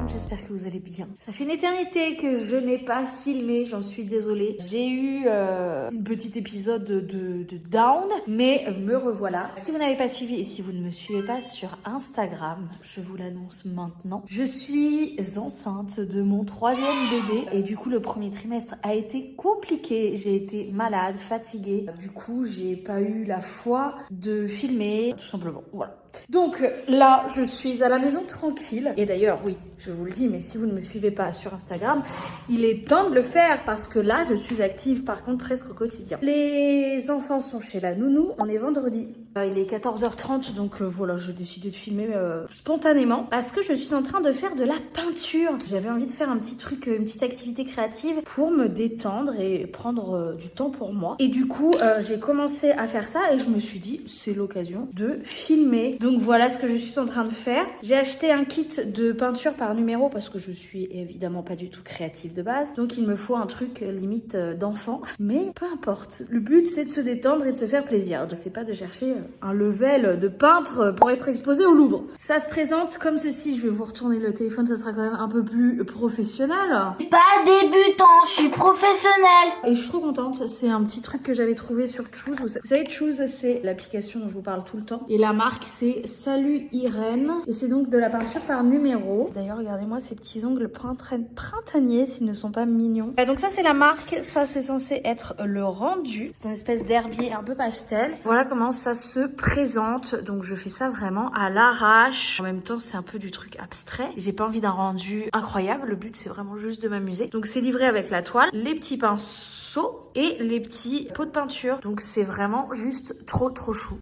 j'espère que vous allez bien. Ça fait une éternité que je n'ai pas filmé, j'en suis désolée. J'ai eu un petit épisode de down, mais me revoilà. Si vous n'avez pas suivi et si vous ne me suivez pas sur Instagram, je vous l'annonce maintenant. Je suis enceinte de mon 3e bébé et du coup le premier trimestre a été compliqué. J'ai été malade, fatiguée. Du coup, j'ai pas eu la foi de filmer, tout simplement. Voilà. Donc là, je suis à la maison tranquille. Et d'ailleurs, oui, je vous le dis, mais si vous ne me suivez pas sur Instagram, il est temps de le faire parce que là, je suis active par contre presque au quotidien. Les enfants sont chez la nounou. On est vendredi. Il est 14h30, donc voilà, j'ai décidé de filmer spontanément parce que je suis en train de faire de la peinture. J'avais envie de faire un petit truc, une petite activité créative pour me détendre et prendre du temps pour moi. Et du coup, j'ai commencé à faire ça et je me suis dit, c'est l'occasion de filmer. Donc voilà ce que je suis en train de faire. J'ai acheté un kit de peinture par numéro parce que je suis évidemment pas du tout créative de base. Donc il me faut un truc limite d'enfant. Mais peu importe. Le but c'est de se détendre et de se faire plaisir. C'est pas de chercher un level de peintre pour être exposé au Louvre. Ça se présente comme ceci. Je vais vous retourner le téléphone, ça sera quand même un peu plus professionnel. Je suis pas débutant, je suis professionnel. Et je suis trop contente. C'est un petit truc que j'avais trouvé sur Choose. Vous savez, Choose c'est l'application dont je vous parle tout le temps. Et la marque c'est Salut Irène. Et c'est donc de la peinture par numéro. D'ailleurs, regardez-moi ces petits ongles printaniers s'ils ne sont pas mignons. Et donc ça, c'est la marque. Ça, c'est censé être le rendu. C'est une espèce d'herbier un peu pastel. Voilà comment ça se présente. Donc je fais ça vraiment à l'arrache. En même temps, c'est un peu du truc abstrait. J'ai pas envie d'un rendu incroyable. Le but, c'est vraiment juste de m'amuser. Donc c'est livré avec la toile, les petits pinceaux et les petits pots de peinture. Donc c'est vraiment juste trop chou.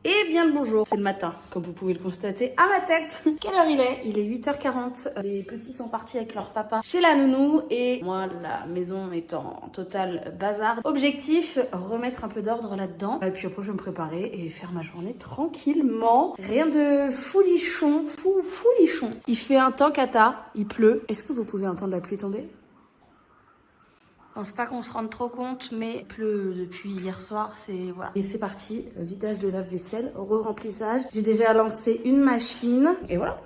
Et bien le bonjour, c'est le matin, comme vous pouvez le constater à ma tête. Quelle heure il est? Il est 8h40. Les petits sont partis avec leur papa chez la nounou et moi, la maison est en total bazar. Objectif, remettre un peu d'ordre là-dedans. Et puis après, je vais me préparer et faire ma journée tranquillement. Rien de foulichon, foulichon. Il fait un temps cata, il pleut. Est-ce que vous pouvez entendre la pluie tomber? Je pense pas qu'on se rende trop compte, mais il pleut depuis hier soir, c'est voilà. Et c'est parti, vidage de lave-vaisselle, re-remplissage. J'ai déjà lancé une machine et voilà.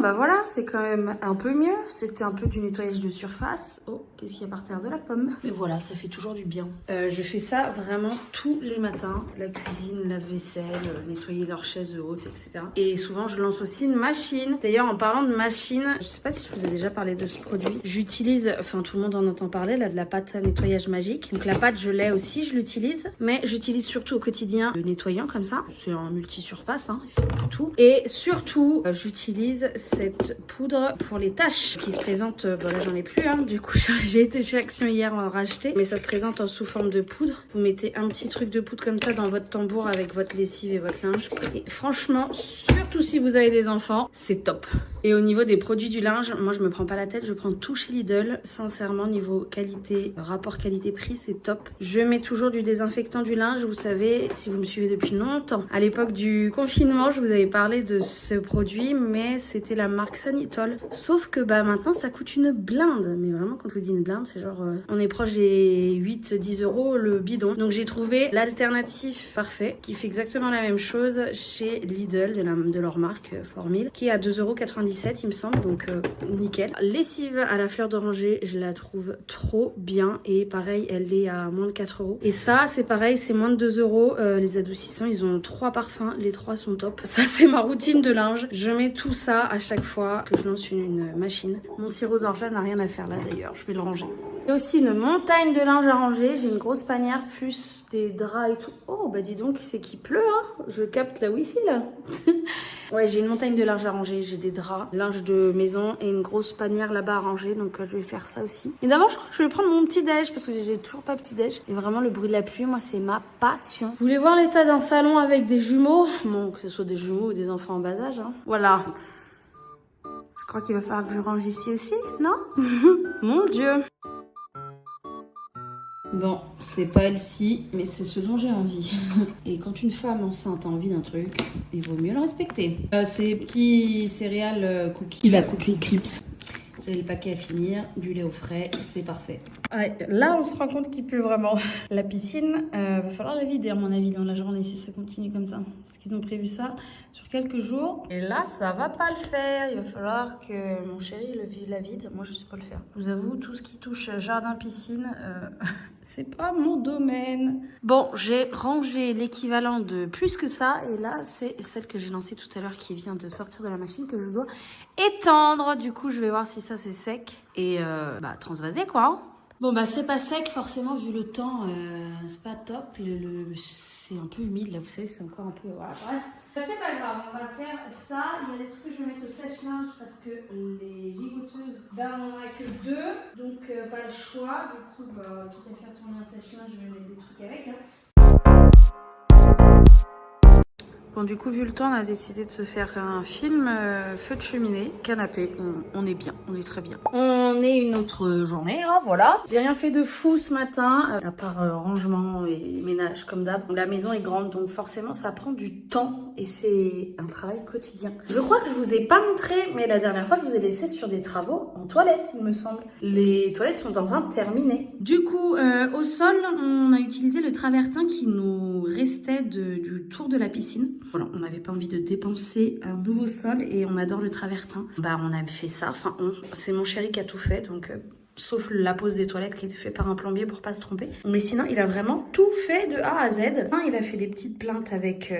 Bah voilà, c'est quand même un peu mieux. C'était un peu du nettoyage de surface. Oh, qu'est-ce qu'il y a par terre? De la pomme. Mais voilà, ça fait toujours du bien. Je fais ça vraiment tous les matins. La cuisine, la vaisselle, nettoyer leurs chaises hautes, etc. Et souvent, je lance aussi une machine. D'ailleurs, en parlant de machine, je sais pas si je vous ai déjà parlé de ce produit. J'utilise, enfin tout le monde en entend parler, là, de la pâte à nettoyage magique. Donc la pâte, je l'ai aussi, je l'utilise. Mais j'utilise surtout au quotidien le nettoyant comme ça. C'est un multi-surface, hein, il fait un peu tout. Et surtout, j'utilise cette poudre pour les taches qui se présente, bon là j'en ai plus, hein, du coup j'ai été chez Action hier en racheter, mais ça se présente sous forme de poudre. Vous mettez un petit truc de poudre comme ça dans votre tambour avec votre lessive et votre linge. Et franchement, surtout si vous avez des enfants, c'est top. Et au niveau des produits du linge, moi je me prends pas la tête, je prends tout chez Lidl. Sincèrement, niveau qualité, rapport qualité-prix, c'est top. Je mets toujours du désinfectant du linge, vous savez, si vous me suivez depuis longtemps. À l'époque du confinement, je vous avais parlé de ce produit, mais c'était la marque Sanitol. Sauf que bah maintenant ça coûte une blinde. Mais vraiment quand je vous dis une blinde, c'est genre on est proche des 8-10 € le bidon. Donc j'ai trouvé l'alternative parfait qui fait exactement la même chose chez Lidl de leur marque Formil, qui est à 2,97 € il me semble. Donc nickel. Lessive à la fleur d'oranger, je la trouve trop bien. Et pareil, elle est à moins de 4 €. Et ça c'est pareil, c'est moins de 2 €. Les adoucissants, ils ont 3 parfums. Les 3 sont top. Ça c'est ma routine de linge. Je mets tout ça à chaque fois que je lance une machine. Mon sirop d'orgeat n'a rien à faire là d'ailleurs, je vais le ranger. Il y a aussi une montagne de linge à ranger, j'ai une grosse panière plus des draps et tout. Oh bah dis donc, c'est qu'il pleut hein, je capte la wifi là. Ouais, j'ai une montagne de linge à ranger, j'ai des draps, linge de maison et une grosse panière là-bas à ranger, donc je vais faire ça aussi. Et d'abord je crois que je vais prendre mon petit déj parce que j'ai toujours pas petit déj. Et vraiment le bruit de la pluie, moi c'est ma passion. Vous voulez voir l'état d'un salon avec des jumeaux? Bon, que ce soit des jumeaux ou des enfants en bas âge hein. Voilà. Je crois qu'il va falloir que je range ici aussi, non? Mon Dieu. Bon, c'est pas elle-ci, mais c'est ce dont j'ai envie. Et quand une femme enceinte a envie d'un truc, il vaut mieux le respecter. Ces petits céréales cookies, la Cookie Clips. C'est le paquet à finir, du lait au frais, c'est parfait. Ouais, là, on se rend compte qu'il pleut vraiment. La piscine, va falloir la vider à mon avis dans la journée si ça continue comme ça. Parce qu'ils ont prévu ça sur quelques jours. Et là, ça va pas le faire. Il va falloir que mon chéri la vide. Moi, je sais pas le faire. Je vous avoue, tout ce qui touche jardin, piscine, c'est pas mon domaine. Bon, j'ai rangé l'équivalent de plus que ça. Et là, c'est celle que j'ai lancée tout à l'heure qui vient de sortir de la machine que je dois étendre. Du coup, je vais voir si ça c'est sec. Et transvaser quoi. Hein. Bon bah c'est pas sec forcément vu le temps, c'est pas top, c'est un peu humide là, vous savez, c'est encore un peu... Voilà, bref. C'est pas grave, on va faire ça. Il y a des trucs que je vais mettre au sèche-linge parce que les gigoteuses, on en a que 2, donc pas le choix. Du coup, quitte à faire tourner un sèche-linge, je vais mettre des trucs avec. Hein. Bon, du coup, vu le temps, on a décidé de se faire un film feu de cheminée, canapé. On est bien, on est très bien. On est une autre journée, hein, voilà. J'ai rien fait de fou ce matin, à part rangement et ménage comme d'hab. La maison est grande, donc forcément, ça prend du temps et c'est un travail quotidien. Je crois que je vous ai pas montré, mais la dernière fois, je vous ai laissé sur des travaux en toilette, il me semble. Les toilettes sont en train de terminer. Du coup, au sol, on a utilisé le travertin qui nous restait du tour de la piscine. Voilà, on n'avait pas envie de dépenser un nouveau sol et on adore le travertin. On a fait ça, c'est mon chéri qui a tout fait, donc sauf la pose des toilettes qui était fait par un plombier pour pas se tromper. Mais sinon, il a vraiment tout fait de A à Z. Il a fait des petites plaintes avec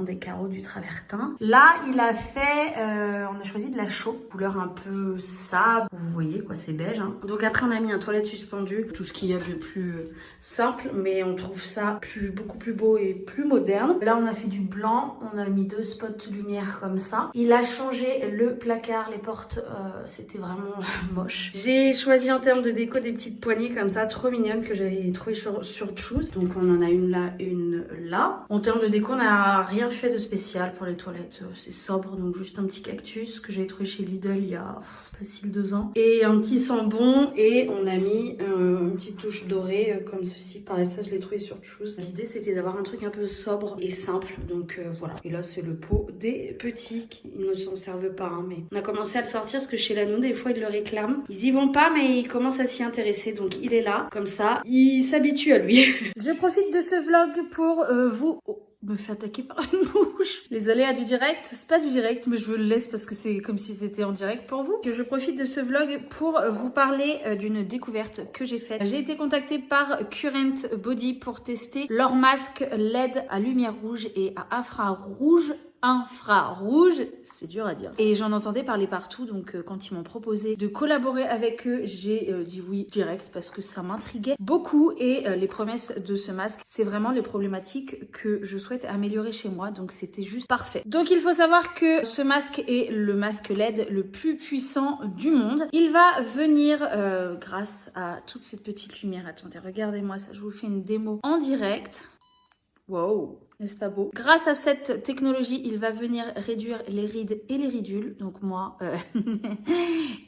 des carreaux du travertin. Là, il a fait, on a choisi de la chaux, couleur un peu sable. Vous voyez quoi, c'est beige. Hein. Donc après, on a mis un toilette suspendu, tout ce qu'il y a de plus simple, mais on trouve ça beaucoup plus beau et plus moderne. Là, on a fait du blanc, on a mis 2 spots de lumière comme ça. Il a changé le placard, les portes, c'était vraiment moche. J'ai choisi en termes de déco des petites poignées comme ça, trop mignonnes, que j'avais trouvées sur Choose. Donc on en a une là, une là. En termes de déco, on n'a rien fait de spécial pour les toilettes. C'est sobre, donc juste un petit cactus que j'ai trouvé chez Lidl il y a facile 2 ans. Et un petit sambon et on a mis une petite touche dorée comme ceci. Pareil, ça je l'ai trouvé sur Choose. L'idée c'était d'avoir un truc un peu sobre et simple. Donc voilà. Et là c'est le pot des petits. Ils ne s'en servent pas, hein, mais on a commencé à le sortir parce que chez la Noun, des fois ils le réclament. Ils y vont pas, mais il commence à s'y intéresser, donc il est là, comme ça, il s'habitue à lui. Je profite de ce vlog pour vous... Oh, me fait attaquer par une mouche. Les aléas du direct, c'est pas du direct, mais je vous le laisse parce que c'est comme si c'était en direct pour vous. Que je profite de ce vlog pour vous parler d'une découverte que j'ai faite. J'ai été contactée par Current Body pour tester leur masque LED à lumière rouge et à infrarouge. C'est dur à dire. Et j'en entendais parler partout, donc quand ils m'ont proposé de collaborer avec eux, j'ai dit oui direct parce que ça m'intriguait beaucoup et les promesses de ce masque, c'est vraiment les problématiques que je souhaite améliorer chez moi, donc c'était juste parfait. Donc il faut savoir que ce masque est le masque LED le plus puissant du monde. Il va venir grâce à toute cette petite lumière. Attendez, regardez-moi ça, je vous fais une démo en direct. Wow, n'est-ce pas beau? Grâce à cette technologie, il va venir réduire les rides et les ridules. Donc moi,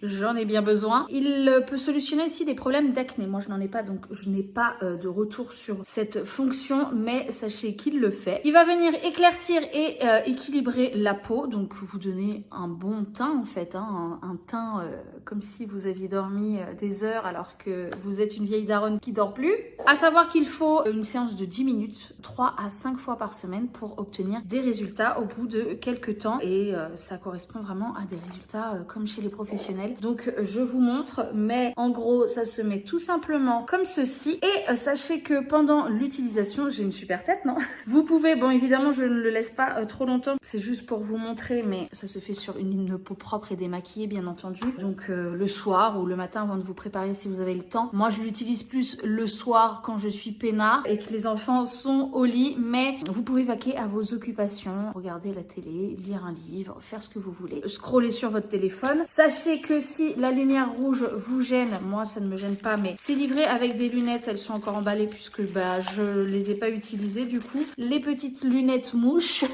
j'en ai bien besoin. Il peut solutionner aussi des problèmes d'acné. Moi, je n'en ai pas, donc je n'ai pas de retour sur cette fonction, mais sachez qu'il le fait. Il va venir éclaircir et équilibrer la peau, donc vous donner un bon teint en fait, hein, un teint comme si vous aviez dormi des heures alors que vous êtes une vieille daronne qui dort plus. À savoir qu'il faut une séance de 10 minutes, 3 à 5 fois par semaine pour obtenir des résultats au bout de quelques temps et ça correspond vraiment à des résultats comme chez les professionnels. Donc je vous montre, mais en gros ça se met tout simplement comme ceci et sachez que pendant l'utilisation, j'ai une super tête, non? Vous pouvez, bon évidemment je ne le laisse pas trop longtemps, c'est juste pour vous montrer, mais ça se fait sur une peau propre et démaquillée bien entendu. Donc le soir ou le matin avant de vous préparer si vous avez le temps. Moi je l'utilise plus le soir quand je suis peinard et que les enfants sont au lit, mais Vous pouvez vaquer à vos occupations, regarder la télé, lire un livre, faire ce que vous voulez, scroller sur votre téléphone. Sachez que si la lumière rouge vous gêne, moi ça ne me gêne pas, mais c'est livré avec des lunettes, elles sont encore emballées puisque je les ai pas utilisées du coup. Les petites lunettes mouches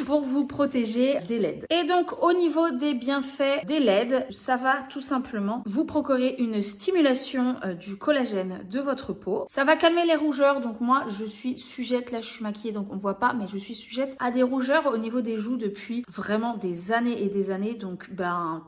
pour vous protéger des LED. Et donc au niveau des bienfaits des LED, ça va tout simplement vous procurer une stimulation du collagène de votre peau. Ça va calmer les rougeurs, donc moi je suis sujette, là je suis maquillée donc on voit pas, mais je suis sujette à des rougeurs au niveau des joues depuis vraiment des années et des années, donc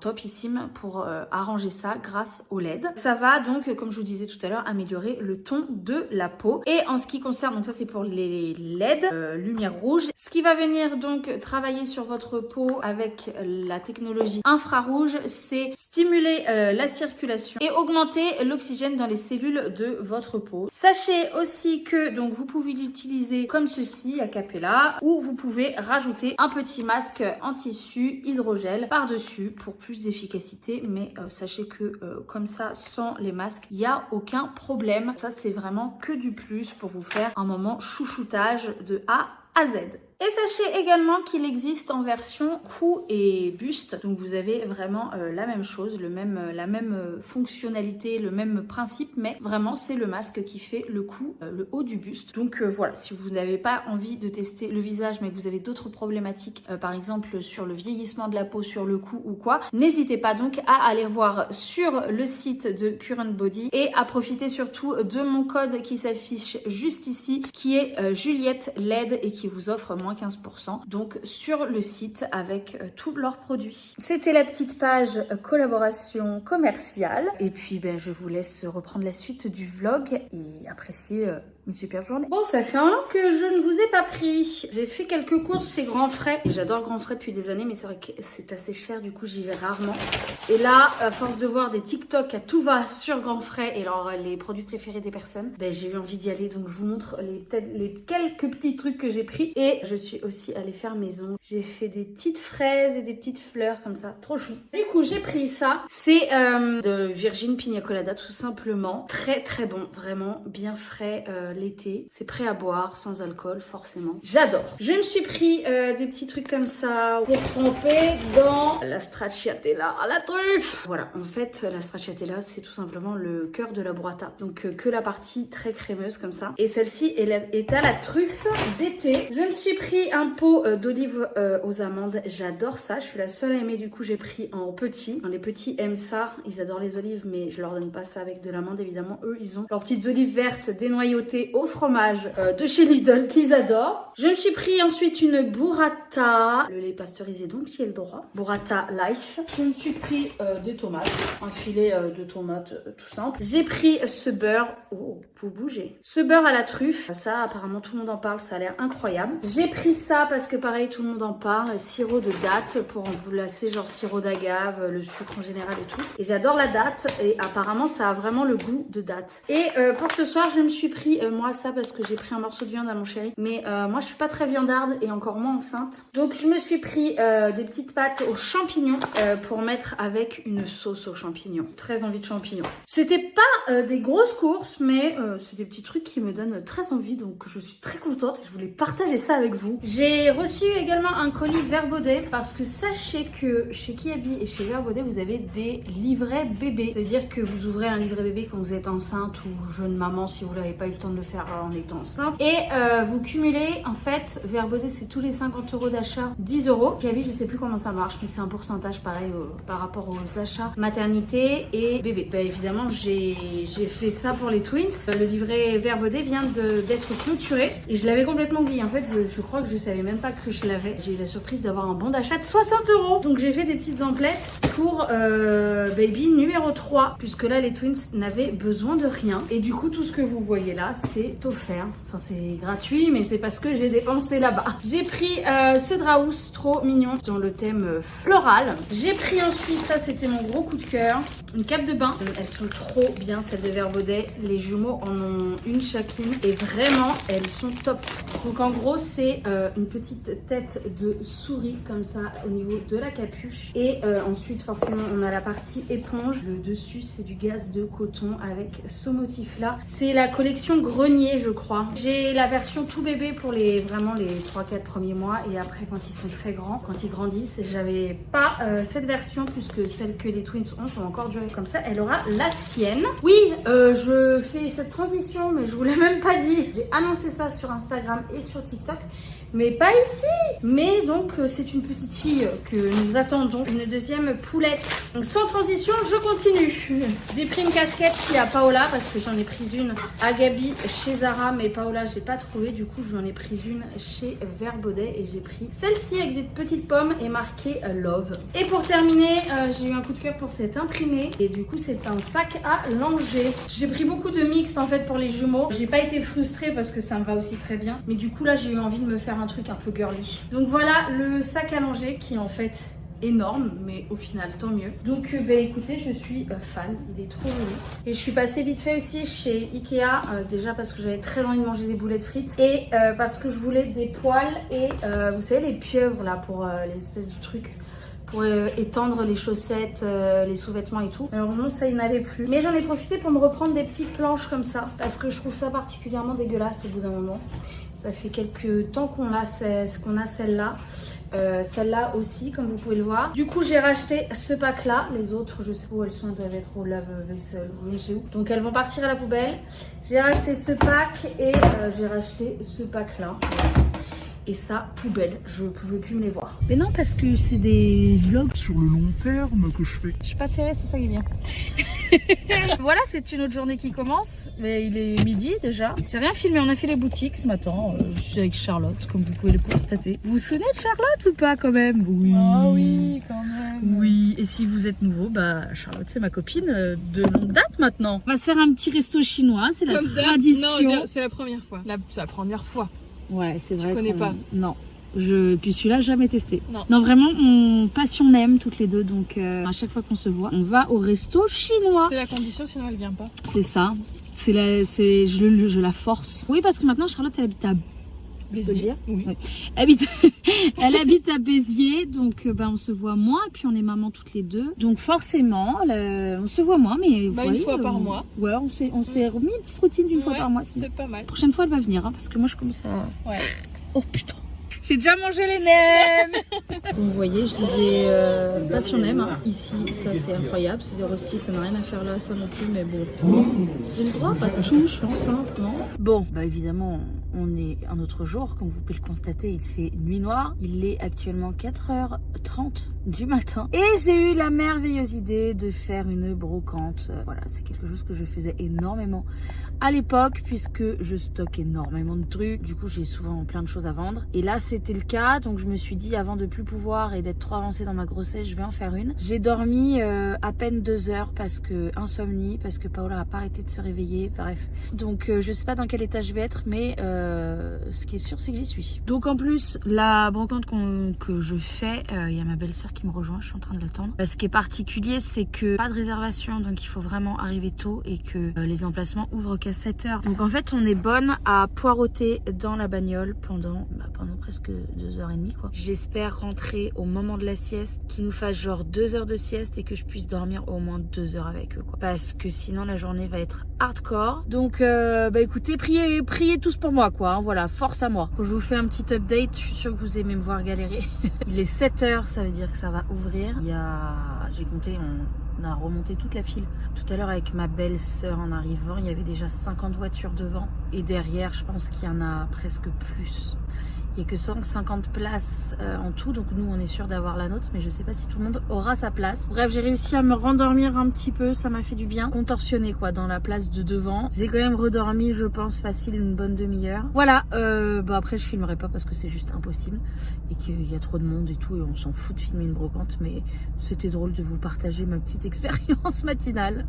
topissime pour arranger ça grâce au LED. Ça va donc, comme je vous disais tout à l'heure, améliorer le ton de la peau. Et en ce qui concerne, donc ça c'est pour les LED, lumière rouge, ce qui va venir donc travailler sur votre peau avec la technologie infrarouge, c'est stimuler la circulation et augmenter l'oxygène dans les cellules de votre peau. Sachez aussi que donc vous pouvez l'utiliser comme ceci, a cappella, ou vous pouvez rajouter un petit masque en tissu hydrogel par-dessus pour plus d'efficacité, mais sachez que comme ça, sans les masques, il n'y a aucun problème. Ça, c'est vraiment que du plus pour vous faire un moment chouchoutage de A à Z. Et sachez également qu'il existe en version cou et buste. Donc vous avez vraiment la même chose, la même fonctionnalité, le même principe, mais vraiment c'est le masque qui fait le cou, le haut du buste. Donc voilà, si vous n'avez pas envie de tester le visage, mais que vous avez d'autres problématiques, par exemple sur le vieillissement de la peau, sur le cou ou quoi, n'hésitez pas donc à aller voir sur le site de Current Body et à profiter surtout de mon code qui s'affiche juste ici, qui est Juliette LED et qui vous offre moins 15% donc sur le site avec tous leurs produits. C'était la petite page collaboration commerciale et puis je vous laisse reprendre la suite du vlog et apprécier une superbe journée. Bon, ça fait un an que je ne vous ai pas pris. J'ai fait quelques courses chez Grand Frais. Et j'adore Grand Frais depuis des années, mais c'est vrai que c'est assez cher, du coup j'y vais rarement. Et là, à force de voir des TikTok à tout va sur Grand Frais et alors les produits préférés des personnes, j'ai eu envie d'y aller. Donc je vous montre les quelques petits trucs que j'ai pris. Et je suis aussi allée faire maison. J'ai fait des petites fraises et des petites fleurs comme ça. Trop chou. Du coup, j'ai pris ça. C'est de Virgin Pina Colada, tout simplement. Très très bon. Vraiment bien frais. L'été, c'est prêt à boire, sans alcool forcément. J'adore. Je me suis pris des petits trucs comme ça pour tremper dans la stracciatella à la truffe. Voilà, en fait la stracciatella c'est tout simplement le cœur de la burrata, donc que la partie très crémeuse comme ça. Et celle-ci est à la truffe d'été. Je me suis pris un pot d'olives aux amandes. J'adore ça. Je suis la seule à aimer. Du coup j'ai pris en petit. Les petits aiment ça. Ils adorent les olives, mais je leur donne pas ça avec de l'amande évidemment. Eux ils ont leurs petites olives vertes dénoyautées au fromage de chez Lidl qu'ils adorent. Je me suis pris ensuite une burrata, le lait pasteurisé donc qui est le droit, burrata life. Je me suis pris des tomates, un filet de tomates tout simple. J'ai pris ce beurre, oh vous bougez, ce beurre à la truffe, ça apparemment tout le monde en parle, ça a l'air incroyable. J'ai pris ça parce que pareil tout le monde en parle, sirop de date pour emboulacer genre sirop d'agave, le sucre en général et tout. Et j'adore la date et apparemment ça a vraiment le goût de date. Et pour ce soir je me suis pris moi ça parce que j'ai pris un morceau de viande à mon chéri, mais moi je suis pas très viandarde et encore moins enceinte, donc je me suis pris des petites pâtes aux champignons pour mettre avec une sauce aux champignons. Très envie de champignons. C'était pas des grosses courses, mais c'est des petits trucs qui me donnent très envie, donc je suis très contente et je voulais partager ça avec vous. J'ai reçu également un colis Verbaudet parce que sachez que chez Kiabi et chez Verbaudet vous avez des livrets bébés, c'est-à-dire que vous ouvrez un livret bébé quand vous êtes enceinte ou jeune maman si vous n'avez pas eu le temps de le faire en étant enceinte, et vous cumulez en fait. Verbaudet c'est tous les 50 € d'achat 10 €. Kiabi je sais plus comment ça marche, mais c'est un pourcentage pareil par rapport aux achats maternité et bébé. Évidemment j'ai fait ça pour les twins. Le livret Verbaudet vient d'être clôturé et je l'avais complètement oublié. En fait je crois que je savais même pas que je l'avais. J'ai eu la surprise d'avoir un bon d'achat de 60 €. Donc j'ai fait des petites emplettes pour baby numéro 3, puisque là les twins n'avaient besoin de rien et du coup tout ce que vous voyez là c'est offert. Enfin c'est gratuit, mais c'est parce que j'ai dépensé là-bas. J'ai pris ce Draus trop mignon dans le thème floral. J'ai pris ensuite, ça c'était mon gros coup de cœur, une cape de bain. Elles sont trop bien, celles de Verbaudet. Les jumeaux en ont une chacune et vraiment, elles sont top. Donc en gros, c'est une petite tête de souris comme ça au niveau de la capuche. Et ensuite, forcément, on a la partie éponge. Le dessus, c'est du gaz de coton avec ce motif-là. C'est la collection Grenier, je crois. J'ai la version tout bébé pour vraiment les 3-4 premiers mois. Et après, quand ils sont très grands, quand ils grandissent, j'avais pas cette version puisque celle que les twins ont encore duré comme ça. Elle aura la sienne. Oui, je fais cette transition, mais je vous l'ai même pas dit. J'ai annoncé ça sur Instagram et sur TikTok, mais pas ici. Mais donc, c'est une petite fille que nous attendons. Une deuxième poulette. Donc, sans transition, je continue. J'ai pris une casquette qui est à Paola parce que j'en ai pris une à Gabi chez Zara, mais Paola, j'ai pas trouvé. Du coup, j'en ai pris une chez Verbaudet et j'ai pris celle-ci avec des petites pommes et marqué Love. Et pour terminer, j'ai eu un coup de cœur pour cet imprimé et du coup, c'est un sac à langer. J'ai pris beaucoup de mixtes en fait pour les jumeaux. J'ai pas été frustrée parce que ça me va aussi très bien, mais du coup là, j'ai eu envie de me faire un truc un peu girly. Donc voilà le sac à langer qui est en fait énorme, mais au final tant mieux. Donc écoutez, je suis fan, il est trop joli. Et je suis passée vite fait aussi chez Ikea, déjà parce que j'avais très envie de manger des boulettes frites et parce que je voulais des poils et vous savez les pieuvres là pour les espèces de trucs pour étendre les chaussettes, les sous-vêtements et tout. Malheureusement, ça, il n'avait plus. Mais j'en ai profité pour me reprendre des petites planches comme ça parce que je trouve ça particulièrement dégueulasse au bout d'un moment. Ça fait quelques temps qu'on a celle-là. Celle-là aussi, comme vous pouvez le voir. Du coup, j'ai racheté ce pack-là. Les autres, je sais pas où elles sont, elles doivent être au lave-vaisselle ou je ne sais où. Donc, elles vont partir à la poubelle. J'ai racheté ce pack et j'ai racheté ce pack-là. Et ça, poubelle, je pouvais plus me les voir. Mais non, parce que c'est des vlogs sur le long terme que je fais. Je suis pas serrée, c'est ça qui est bien. Voilà, c'est une autre journée qui commence. Mais il est midi déjà. J'ai rien filmé, on a fait les boutiques ce matin. Je suis avec Charlotte, comme vous pouvez le constater. Vous vous souvenez de Charlotte ou pas quand même? Oui. Ah oui, quand même. Oui, et si vous êtes nouveau, bah Charlotte c'est ma copine de longue date maintenant. On va se faire un petit resto chinois, c'est la tradition. Non, c'est la première fois. C'est la première fois. Ouais, c'est vrai. Je connais pas. Non. Puis celui-là, jamais testé. Non, vraiment, on passionne toutes les deux. Donc, à chaque fois qu'on se voit, on va au resto chinois. C'est la condition, sinon elle vient pas. C'est ça. Je la force. Oui, parce que maintenant, Charlotte, elle habite à Béziers. Oui. Ouais. Elle habite à Béziers, donc on se voit moins. Et puis, on est maman toutes les deux. Donc, forcément, on se voit moins. Mais une fois par mois. Ouais, on s'est remis une petite routine d'une fois par mois. C'est pas mal. La prochaine fois, elle va venir, parce que moi, je commence à... Ouais. Oh putain. J'ai déjà mangé les nems. Vous voyez, je disais passion nem. Hein. Ici, ça c'est incroyable. C'est des rostis, ça n'a rien à faire là, ça non plus. Mais bon, j'ai le droit, pas de tout, je suis enceinte, non? Bon, bah évidemment, on est un autre jour. Comme vous pouvez le constater, il fait nuit noire. Il est actuellement 4h30 du matin. Et j'ai eu la merveilleuse idée de faire une brocante. Voilà, c'est quelque chose que je faisais énormément à l'époque puisque je stocke énormément de trucs. Du coup, j'ai souvent plein de choses à vendre. Et là, c'était le cas. Donc, je me suis dit, avant de plus pouvoir et d'être trop avancée dans ma grossesse, je vais en faire une. J'ai dormi à peine 2 heures parce que insomnie, parce que Paola a pas arrêté de se réveiller. Bref. Donc, je sais pas dans quel état je vais être, mais ce qui est sûr, c'est que j'y suis. Donc, en plus, la brocante que je fais, il y a ma belle-sœur qui me rejoint. Je suis en train de l'attendre. Ce qui est particulier, c'est que pas de réservation. Donc, il faut vraiment arriver tôt et que les emplacements ouvrent qu'à 7 heures. Donc, en fait, on est bonne à poireauter dans la bagnole pendant presque 2h30 quoi. J'espère rentrer au moment de la sieste, qu'ils nous fassent genre 2 heures de sieste et que je puisse dormir au moins 2 heures avec eux quoi. Parce que sinon la journée va être hardcore. Donc écoutez, priez tous pour moi quoi, hein, voilà, force à moi. Je vous fais un petit update, je suis sûre que vous aimez me voir galérer. Il est 7 heures, ça veut dire que ça va ouvrir. J'ai compté, on a remonté toute la file. Tout à l'heure avec ma belle-sœur en arrivant, il y avait déjà 50 voitures devant. Et derrière, je pense qu'il y en a presque plus. Il n'y a que 150 places en tout, donc nous on est sûr d'avoir la nôtre, mais je sais pas si tout le monde aura sa place. Bref, j'ai réussi à me rendormir un petit peu, ça m'a fait du bien. Contorsionné quoi, dans la place de devant. J'ai quand même redormi, je pense, facile une bonne demi-heure. Voilà, après je filmerai pas parce que c'est juste impossible et qu'il y a trop de monde et tout et on s'en fout de filmer une brocante, mais c'était drôle de vous partager ma petite expérience matinale.